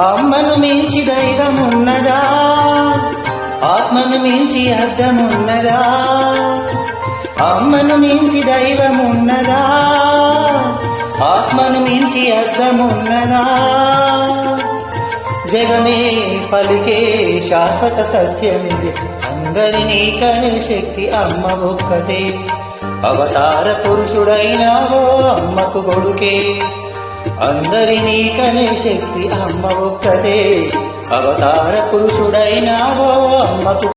అమ్మను మించి దైవమున్నదా, ఆత్మను మించి అర్థమున్నదా? అమ్మను మించి దైవమున్నదా, ఆత్మను మించి అర్థమున్నదా? జగమే పలికే శాశ్వత సత్యమిది, అందరినీ కనే శక్తి అమ్మ ఒక్కతే. అవతార పురుషుడైనావో అమ్మకు కొడుకే, అందరినీ కనే శక్తి అమ్మ ఒక్కతే. అవతార పురుషుడైనావో అమ్మకు